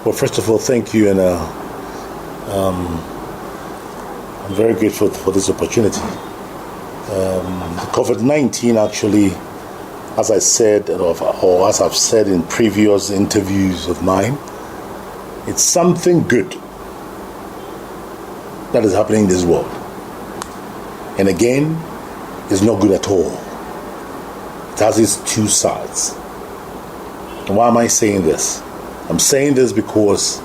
Well, first of all, thank you, and I'm very grateful for this opportunity. COVID-19 actually, as I said, or as I've said in previous interviews of mine, it's something good that is happening in this world. And again, it's not good at all. It has its two sides. And why am I saying this? I'm saying this because,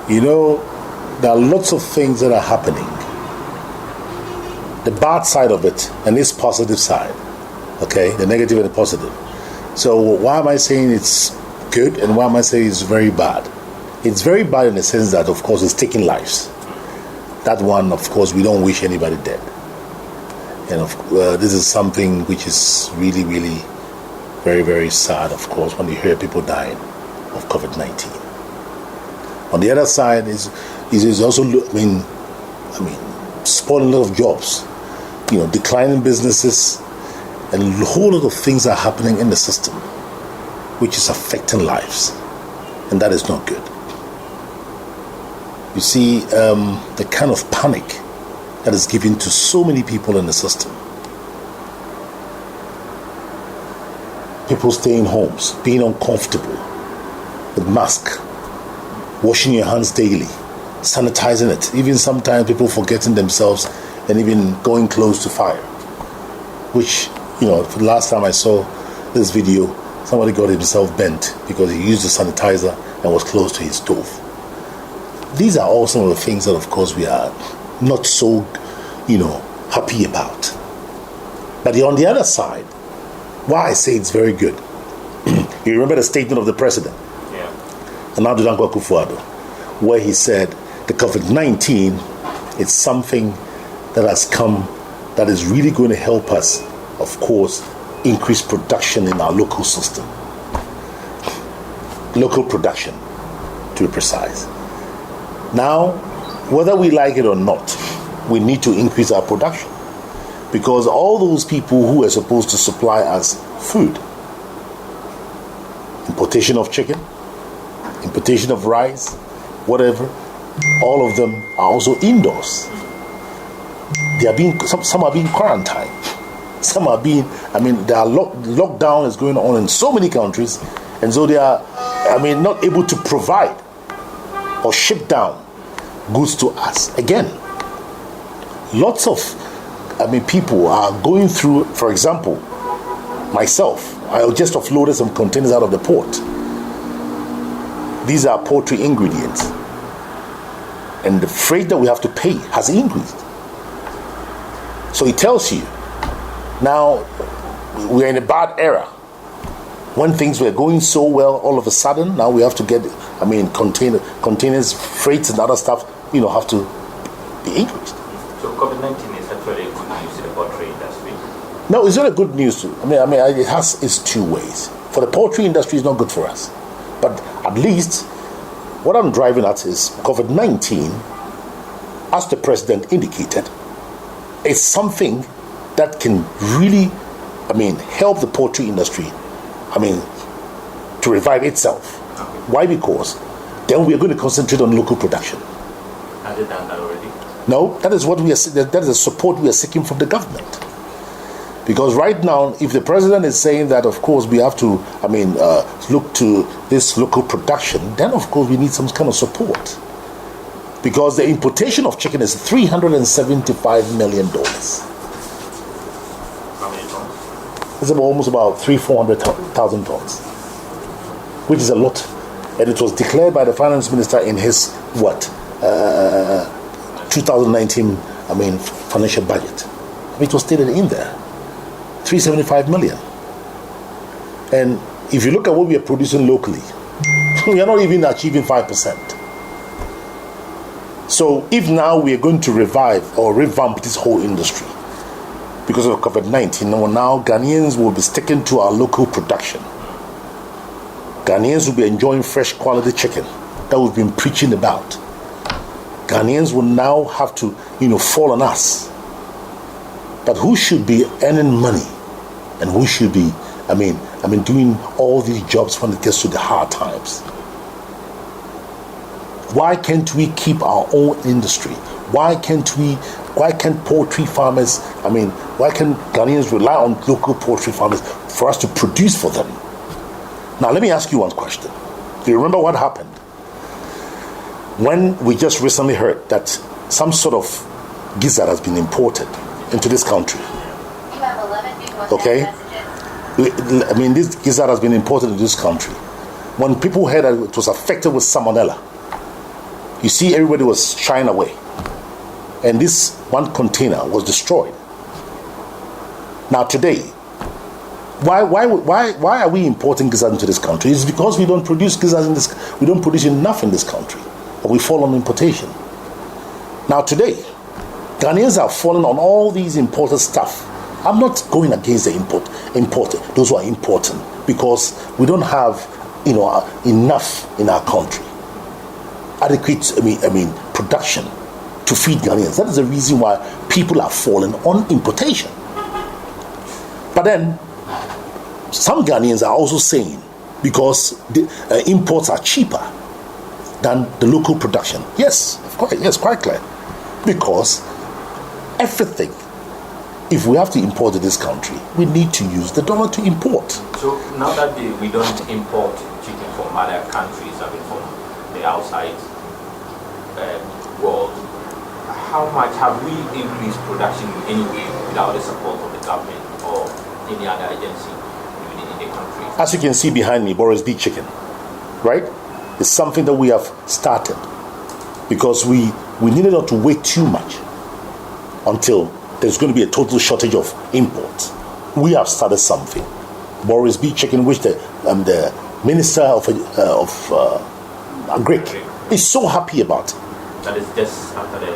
there are lots of things that are happening. The bad side of it and its positive side. Okay? The negative and the positive. So why am I saying it's good and why am I saying it's very bad? It's very bad in the sense that, of course, it's taking lives. That one, of course, we don't wish anybody dead. And this is something which is really, really very, very sad, of course, when you hear people dying of COVID-19. On the other side is also, spoiling a lot of jobs, declining businesses, and a whole lot of things are happening in the system, which is affecting lives, and that is not good. You see, the kind of panic that is given to so many people in the system. People staying homes, being uncomfortable with mask, washing your hands daily, sanitizing it. Even sometimes people forgetting themselves and even going close to fire. Which, for the last time I saw this video, somebody got himself bent because he used the sanitizer and was close to his stove. These are all some of the things that, of course, we are not so, happy about. But on the other side, why I say it's very good. You remember the statement of the president? Yeah. Nana Akufo-Addo, where he said the COVID-19 is something that has come that is really going to help us, of course, increase production in our local system. Local production, to be precise. Now, whether we like it or not, we need to increase our production. Because all those people who are supposed to supply us food, importation of chicken, importation of rice, whatever, all of them are also indoors. They are being, some are being quarantined. Some are being, lockdown is going on in so many countries, and so they are, not able to provide or ship down goods to us. Again, lots of people are going through, for example, myself, I just offloaded some containers out of the port. These are poultry ingredients. And the freight that we have to pay has increased. So it tells you, now we're in a bad era. When things were going so well, all of a sudden, now we have to get, containers, freights and other stuff, have to be increased. So COVID-19 is actually good news in the poultry industry? No, it's not a good news. It has its two ways. For the poultry industry, it's not good for us. But at least, what I'm driving at is COVID-19, as the president indicated, is something that can really, help the poultry industry, to revive itself. Why? Because then we are going to concentrate on local production. Has it done that already? No, that is what we are. That is the support we are seeking from the government. Because right now, if the president is saying that, of course, we have to, look to this local production, then of course we need some kind of support. Because the importation of chicken is $375 million. How many tons? It's almost about 400,000 tons, which is a lot. And it was declared by the finance minister in his 2019 financial budget. It was stated in there, 375 million. And if you look at what we are producing locally, we are not even achieving 5%. So if now we are going to revive or revamp this whole industry because of COVID-19, now Ghanaians will be sticking to our local production. Ghanaians will be enjoying fresh quality chicken that we've been preaching about. Ghanaians will now have to, fall on us. But who should be earning money and who should be, doing all these jobs when it gets to the hard times? Why can't we keep our own industry? Why can't poultry farmers, why can Ghanaians rely on local poultry farmers for us to produce for them? Now, let me ask you one question. Do you remember what happened when we just recently heard that some sort of gizzard has been imported into this country? Okay? This gizzard has been imported into this country. When people heard that it was affected with salmonella, you see everybody was shying away. And this one container was destroyed. Now today, why are we importing gizzard into this country? It's because we don't produce gizzard we don't produce enough in this country. Or we fall on importation. Now today, Ghanaians are falling on all these imported stuff. I'm not going against the imported, those who are importing, because we don't have enough in our country. Adequate production to feed Ghanaians. That is the reason why people are falling on importation. But then some Ghanaians are also saying because the imports are cheaper than the local production. Yes, of course, yes, quite clear. Because everything, if we have to import to this country, we need to use the dollar to import. So now that we don't import chicken from other countries, from the outside world, how much have we increased production in any way without the support of the government or any other agency in the country? As you can see behind me, Boris Baid chicken, right? It's something that we have started because we needed not to wait too much until there's going to be a total shortage of imports. We have started something. Boris Baid chicken, which the Minister of Agric is so happy about. That is just after the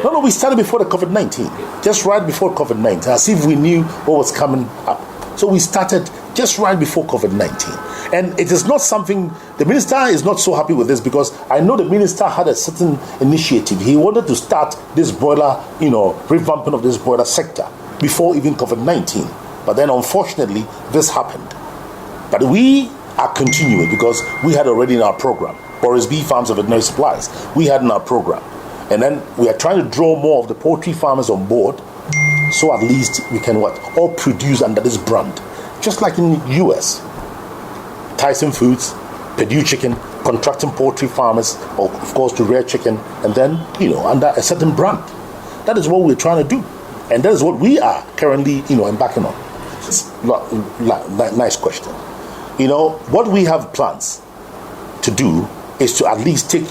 No, we started before the COVID-19. Just right before COVID-19, as if we knew what was coming up. So we started just right before COVID-19. And it is not something, the minister is not so happy with this because I know the minister had a certain initiative. He wanted to start this broiler, revamping of this broiler sector before even COVID-19. But then unfortunately, this happened. But we are continuing because we had already in our program, Boris Baid Farms of Veterinary Supplies, we had in our program. And then we are trying to draw more of the poultry farmers on board so at least we can all produce under this brand. Just like in the US. Tyson Foods, Purdue Chicken, contracting poultry farmers, or of course to rear chicken, and then, under a certain brand. That is what we're trying to do. And that is what we are currently, embarking on. Nice question. What we have plans to do is to at least take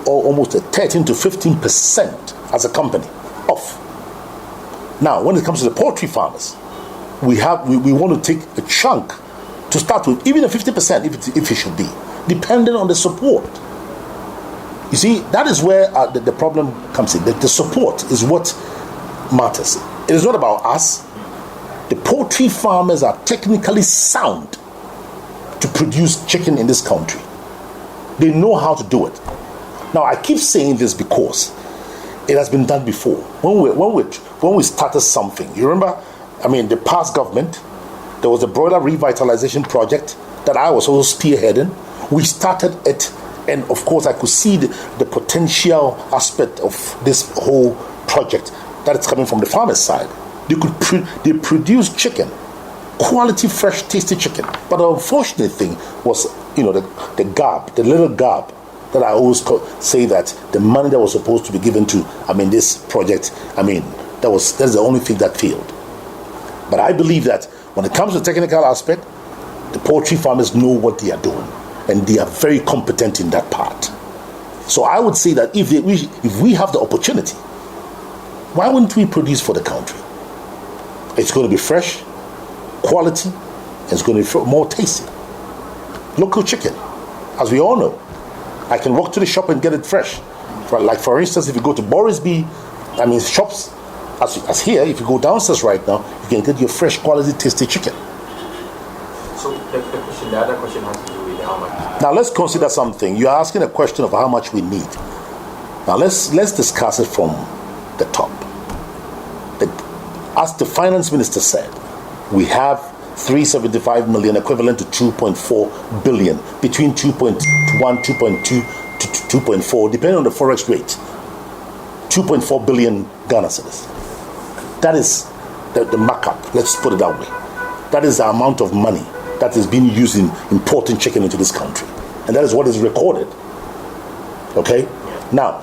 almost a 13 to 15% as a company off. Now, when it comes to the poultry farmers, we want to take a chunk to start with, even a 50% if it should be, depending on the support. You see, that is where the problem comes in. The support is what matters. It is not about us. The poultry farmers are technically sound to produce chicken in this country. They know how to do it. Now, I keep saying this because it has been done before. When we started something, you remember, the past government, there was a broiler revitalization project that I was also spearheading. We started it, and of course, I could see the potential aspect of this whole project that is coming from the farmer's side. They produce chicken, quality, fresh, tasty chicken. But the unfortunate thing was, the little gap that I always say that the money that was supposed to be given to, this project, that's the only thing that failed. But I believe that when it comes to the technical aspect, the poultry farmers know what they are doing, and they are very competent in that part. So I would say that if we have the opportunity, why wouldn't we produce for the country? It's going to be fresh, quality, and it's going to be more tasty. Local chicken, as we all know. I can walk to the shop and get it fresh. Like for instance, if you go to Boris Baid, shops, as here, if you go downstairs right now, you can get your fresh quality tasty chicken. So the other question has to do with how much. Now let's consider something. You're asking a question of how much we need. Now let's discuss it from the top. As the finance minister said, we have 375 million equivalent to 2.4 billion, between 2.1, 2.2 to 2.4, depending on the forex rate, 2.4 billion Ghana cedis. That is the markup, let's put it that way. That is the amount of money that is being used in importing chicken into this country. And that is what is recorded. Okay? Now,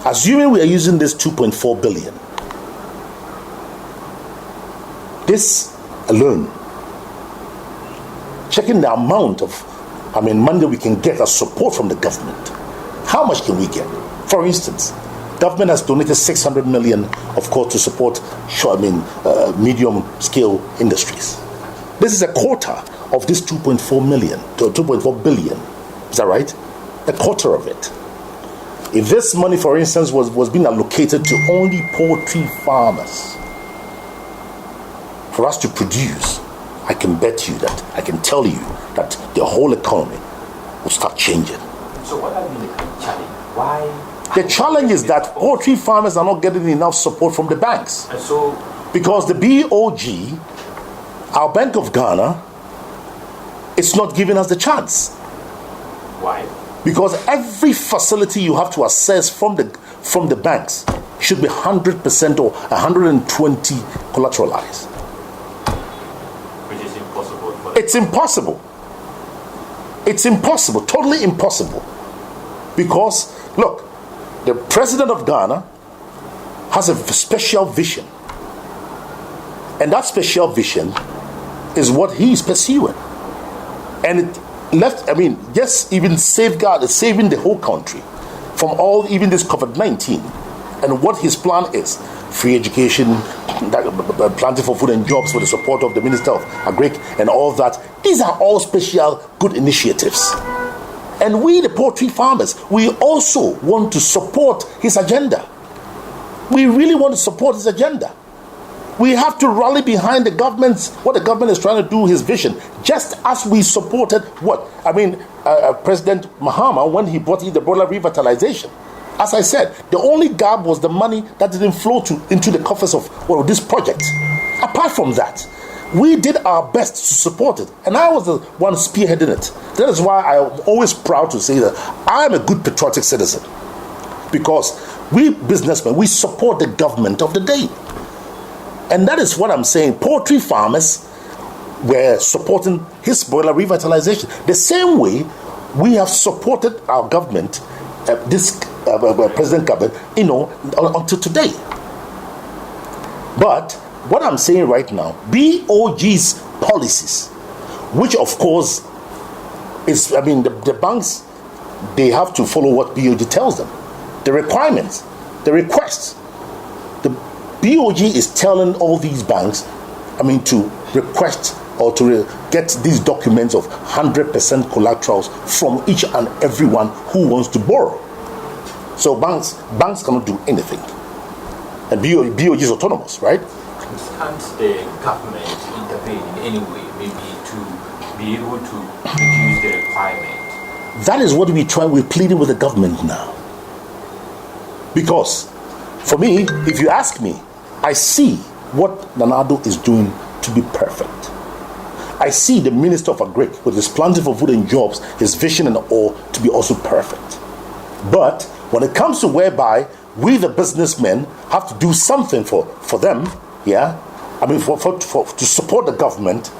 assuming we are using this 2.4 billion, this alone, checking the amount of money that we can get as support from the government, how much can we get? For instance, government has donated 600 million, of course, to support medium-scale industries. This is a quarter of this 2.4 billion. Is that right? A quarter of it. If this money, for instance, was being allocated to only poultry farmers for us to produce, I can bet you that, I can tell you that the whole economy will start changing. So what has been the challenge? Why? The challenge is that poultry farmers are not getting enough support from the banks. And so, because the BOG, our Bank of Ghana, is not giving us the chance. Why? Because every facility you have to assess from the banks should be 100% or 120 collateralized. Which is impossible for them. It's impossible. It's impossible, totally impossible. Because, look, the president of Ghana has a special vision. And that special vision is what he is pursuing. And it left, just even saving the whole country from all, even this COVID-19. And what his plan is: free education, planting for food and jobs with the support of the Minister of Agric and all that. These are all special good initiatives. And we, the poultry farmers, we also want to support his agenda. We really want to support his agenda. We have to rally behind what the government is trying to do, his vision, just as we supported President Mahama when he brought in the broiler revitalization. As I said, the only gap was the money that didn't flow into the coffers of this project. Apart from that, we did our best to support it, and I was the one spearheading it. That is why I'm always proud to say that I'm a good patriotic citizen, because we businessmen, we support the government of the day. And that is what I'm saying. Poultry farmers were supporting his broiler revitalization. The same way we have supported our government, President Kabet, until today. But what I'm saying right now, BOG's policies, which of course is, the banks, they have to follow what BOG tells them. The requirements, the requests. The BOG is telling all these banks, to request or to get these documents of 100% collaterals from each and everyone who wants to borrow. So banks cannot do anything. And BOG is autonomous, right? Can't the government intervene in any way, maybe to be able to reduce the requirement? That is what we're pleading with the government now. Because, for me, if you ask me, I see what Nanado is doing to be perfect. I see the Minister of Agric with his planting for food and jobs, his vision and all, to be also perfect. But when it comes to whereby we the businessmen have to do something for them, to support the government,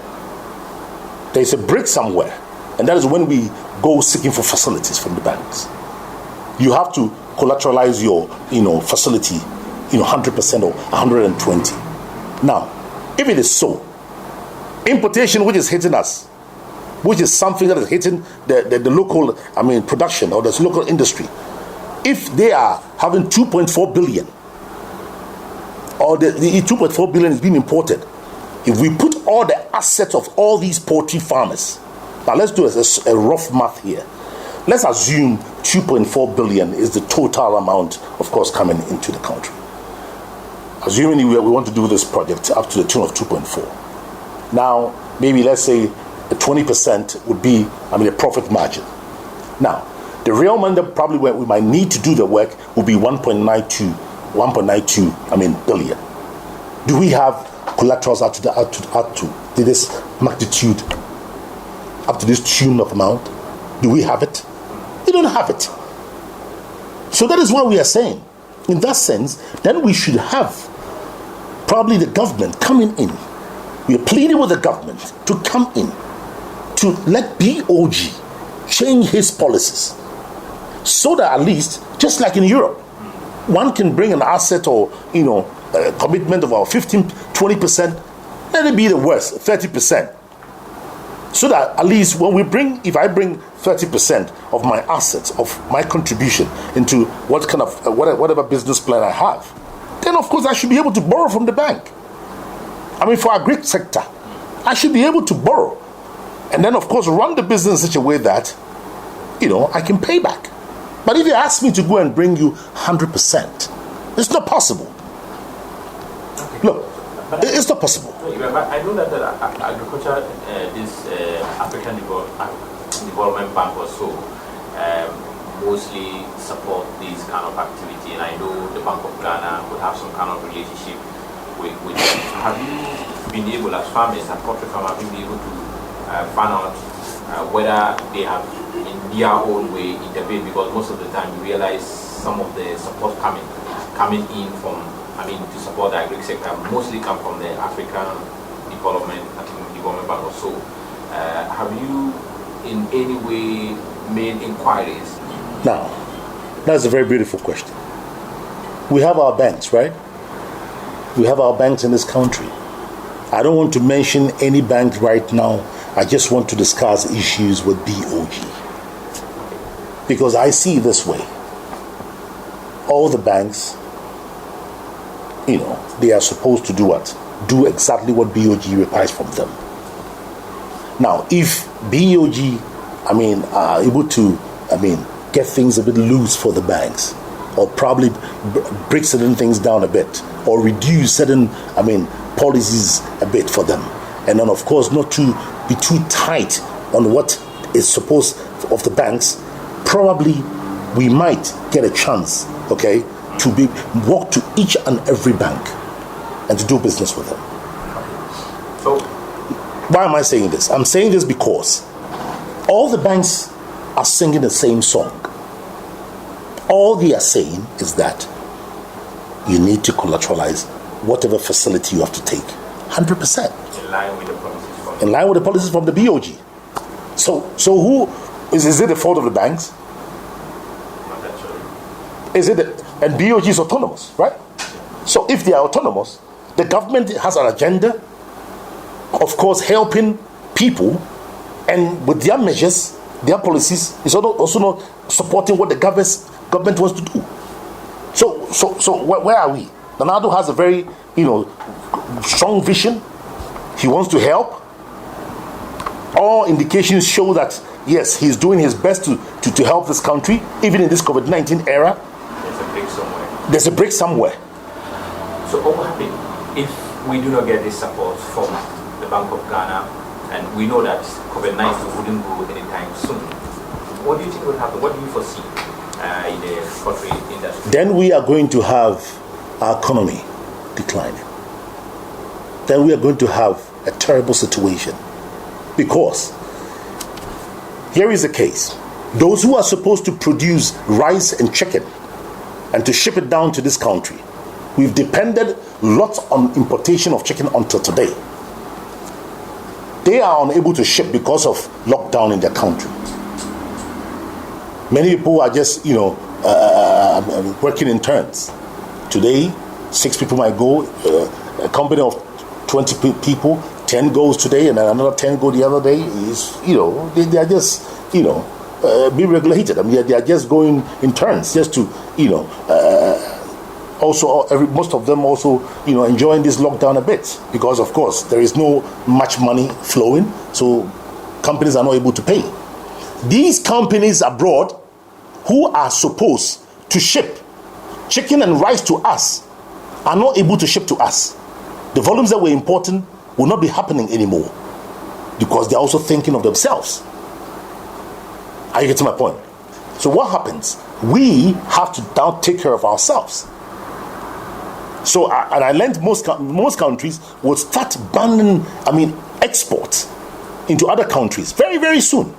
there's a break somewhere. And that is when we go seeking for facilities from the banks. You have to collateralize your facility 100% or 120. Now, if it is so, importation, which is hitting us, which is something that is hitting the local production or the local industry, if they are having 2.4 billion or the 2.4 billion is being imported, if we put all the assets of all these poultry farmers, now let's do a rough math here. Let's assume 2.4 billion is the total amount, of course, coming into the country. Assuming we want to do this project up to the tune of 2.4. Now, maybe let's say 20% would be, a profit margin. Now, the real money that probably we might need to do the work will be 1.92 billion. Do we have collaterals up to this magnitude, up to this tune of amount? Do we have it? We don't have it. So that is what we are saying. In that sense, then we should have probably the government coming in. We are pleading with the government to come in, to let BOG change his policies, so that at least, just like in Europe, one can bring an asset or, a commitment of about 15, 20%, let it be the worst, 30%. So that at least if I bring 30% of my assets, of my contribution into whatever business plan I have, then of course I should be able to borrow from the bank. I mean, for agric sector, I should be able to borrow. And then of course run the business in such a way that, I can pay back. But if you ask me to go and bring you 100%, it's not possible. Okay. Look, it's not possible. I know that agriculture, this African Development Bank or so, mostly support this kind of activity, and I know the Bank of Ghana would have some kind of relationship with them. Have you been able, as farmers, as poultry farmers, have you been able to find out whether they have in their own way intervened? Because most of the time we realize some of the support coming in from, to support the agric sector mostly come from the African Development Bank or so. Have you in any way made inquiries? Now, that's a very beautiful question. We have our banks, right? We have our banks in this country. I don't want to mention any bank right now. I just want to discuss issues with BOG. Because I see this way. All the banks, they are supposed to do what? Do exactly what BOG requires from them. Now, if BOG, are able to, get things a bit loose for the banks, or probably break certain things down a bit, or reduce certain, policies a bit for them, and then of course not to be too tight on what is supposed of the banks, probably we might get a chance, to walk to each and every bank and to do business with them. So, why am I saying this? I'm saying this because all the banks are singing the same song. All they are saying is that you need to collateralize whatever facility you have to take, 100%. In line with the policies from in line with the policies from the BOG. So who is it the fault of the banks? Not actually. Is it and BOG is autonomous, right? So if they are autonomous, the government has an agenda, of course, helping people, and with their measures, their policies, is also not supporting what the government wants to do. So where are we? Donaldo has a very, strong vision. He wants to help. All indications show that, yes, he's doing his best to help this country, even in this COVID-19 era. There's a break somewhere. So what will happen if we do not get this support from the Bank of Ghana, and we know that COVID-19 wouldn't go anytime soon? What do you think will happen? What do you foresee in the poultry industry? Then we are going to have our economy declining. Then we are going to have a terrible situation. Because here is the case. Those who are supposed to produce rice and chicken and to ship it down to this country, we've depended lots on importation of chicken until today. They are unable to ship because of lockdown in their country. Many people are just, working in turns. Today, 6 people might go. A company of 20 people, 10 goes today, and then another 10 go the other day. They are just, being regulated. They are just going in turns, just to, also most of them also, enjoying this lockdown a bit, because of course there is no much money flowing, so companies are not able to pay. These companies abroad who are supposed to ship chicken and rice to us are not able to ship to us. The volumes that we're importing will not be happening anymore because they're also thinking of themselves. Are you getting my point? So what happens? We have to now take care of ourselves. So, and I learned most countries will start banning, exports into other countries very, very soon.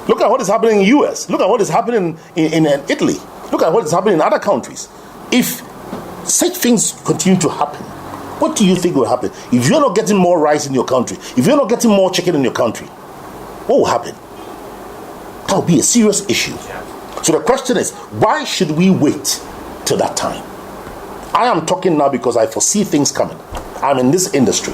Look at what is happening in the US. Look at what is happening in Italy. Look at what is happening in other countries. If such things continue to happen, what do you think will happen? If you're not getting more rice in your country, if you're not getting more chicken in your country, what will happen? That will be a serious issue. So the question is, why should we wait till that time? I am talking now because I foresee things coming. I'm in this industry.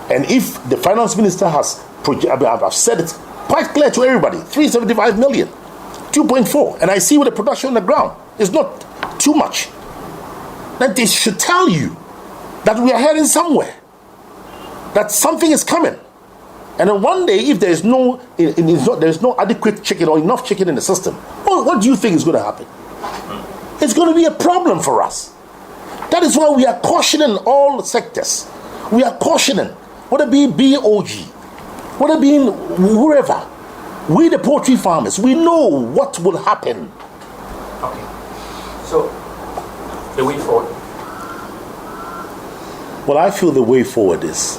And if the finance minister has, I've said it quite clear to everybody, 375 million, 2.4, and I see with the production on the ground, it's not too much. Then they should tell you that we are heading somewhere, that something is coming. And then one day, if there is no adequate chicken or enough chicken in the system, what do you think is going to happen? It's going to be a problem for us. That is why we are cautioning all sectors. We are cautioning, whether it be BOG, whether it be whoever. We, the poultry farmers, we know what will happen. Okay. So, the way forward? Well, I feel the way forward is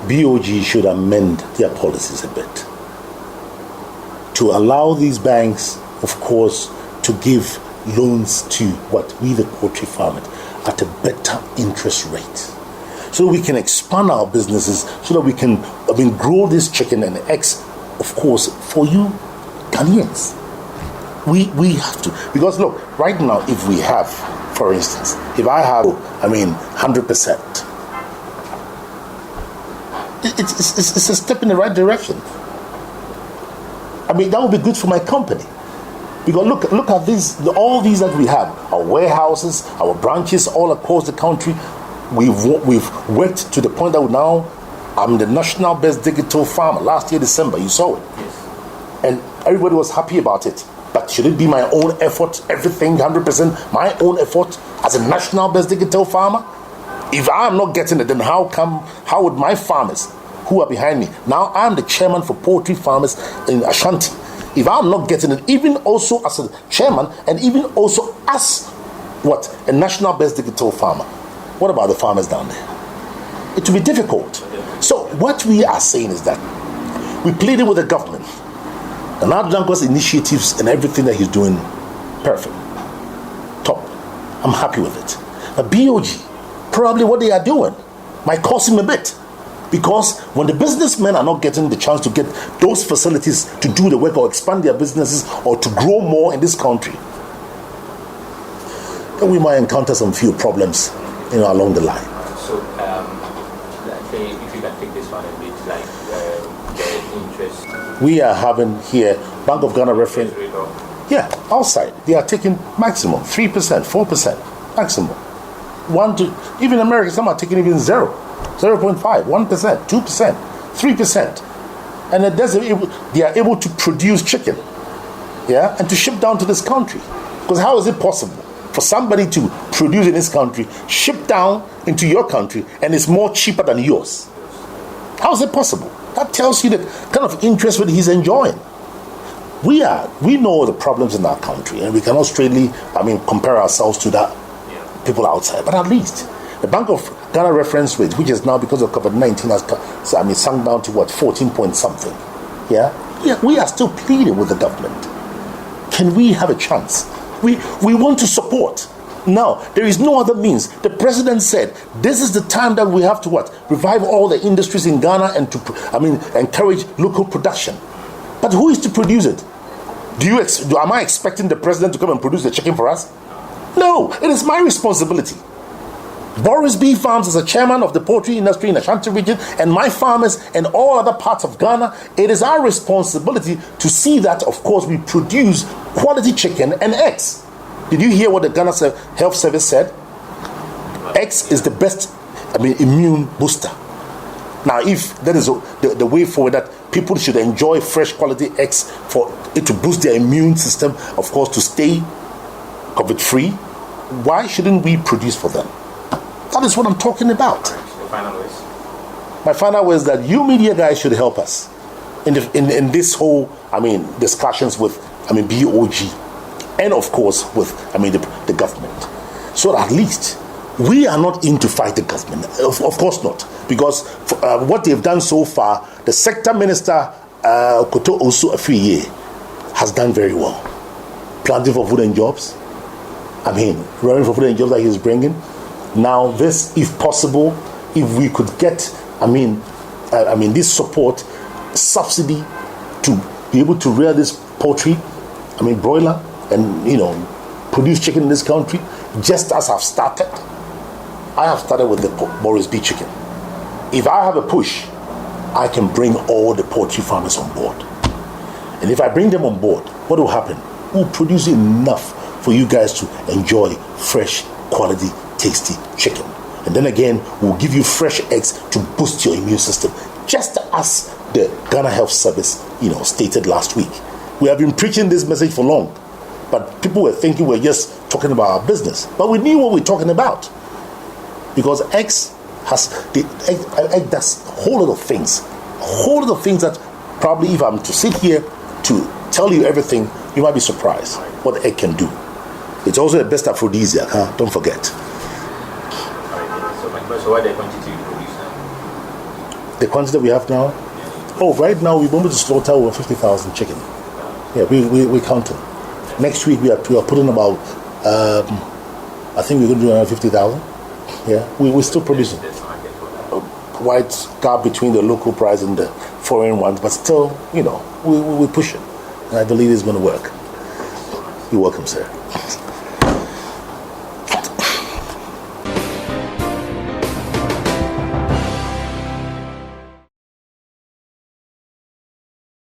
BOG should amend their policies a bit to allow these banks, of course, to give loans to we the poultry farmers at a better interest rate, so that we can expand our businesses, so that we can grow this chicken and eggs, of course, for you Ghanaians. We have to, because look, right now, if we have, for instance, if I have 100%, it's a step in the right direction. That would be good for my company. Because look at these, all these that we have, our warehouses, our branches all across the country. We've worked to the point that now I'm the national best digital farmer. Last year, December, you saw it. Yes. And everybody was happy about it. But should it be my own effort, everything 100% my own effort as a national best digital farmer? If I'm not getting it, then how would my farmers who are behind me? Now I'm the chairman for poultry farmers in Ashanti. If I'm not getting it, even also as a chairman, and even also as a national best digital farmer, what about the farmers down there? It will be difficult. So what we are saying is that we pleaded with the government, and Dango's initiatives and everything that he's doing, perfect, top. I'm happy with it. But BOG, probably what they are doing might cost him a bit. Because when the businessmen are not getting the chance to get those facilities to do the work or expand their businesses or to grow more in this country, then we might encounter some few problems, along the line. So, if you can take this one a bit, the interest. We are having here Bank of Ghana reference. Yeah, outside they are taking maximum 3%, 4% maximum. Even America, some are taking even 0.5, 1%, 2%, 3%. And they are able to produce chicken, and to ship down to this country. Because how is it possible for somebody to produce in this country, ship down into your country, and it's more cheaper than yours? How is it possible? That tells you the kind of interest that he's enjoying. We know the problems in our country, and we cannot straightly, compare ourselves to that people outside. But at least the Bank of Ghana reference rate, which is now because of COVID-19 has sunk down to 14 point something. We are still pleading with the government. Can we have a chance? We want to support. Now, there is no other means. The president said this is the time that we have to revive all the industries in Ghana and to encourage local production. But who is to produce it? Am I expecting the president to come and produce the chicken for us? No, it is my responsibility. Boris Baid Farms is a chairman of the poultry industry in the Ashanti region, and my farmers and all other parts of Ghana. It is our responsibility to see that, of course, we produce quality chicken and eggs. Did you hear what the Ghana Health Service said? Eggs is the best immune booster. Now, if that is the way forward, that people should enjoy fresh quality eggs for it to boost their immune system, of course, to stay COVID-free, why shouldn't we produce for them? That is what I'm talking about. My final way is that you media guys should help us in this whole discussions with BOG, and of course with the government, so that at least we are not in to fight the government. Of course not, because what they've done so far, the sector minister Koto Osu Afiye has done very well. planting for food and jobs. I mean, running for food and jobs that he's bringing. Now this, if possible, if we could get, this support, subsidy to be able to rear this poultry, broiler, and, produce chicken in this country, just as I've started. I have started with the Boris Baid chicken. If I have a push, I can bring all the poultry farmers on board. And if I bring them on board, what will happen? We'll produce enough for you guys to enjoy fresh, quality, tasty chicken. And then again, we'll give you fresh eggs to boost your immune system, just as the Ghana Health Service, stated last week. We have been preaching this message for long, but people were thinking we're just talking about our business. But we knew what we're talking about, because egg does a whole lot of things that probably, if I'm to sit here to tell you everything, you might be surprised what egg can do. It's also the best aphrodisiac, don't forget. So what the quantity you produce now? The quantity that we have now? Oh, right now we're going to slaughter over 50,000 chicken. Yeah, we count them. Next week we are putting about, I think we're going to do around 50,000. Yeah, we're still producing. Wide gap between the local price and the foreign ones, but still, we push it. And I believe it's going to work. You're welcome, sir.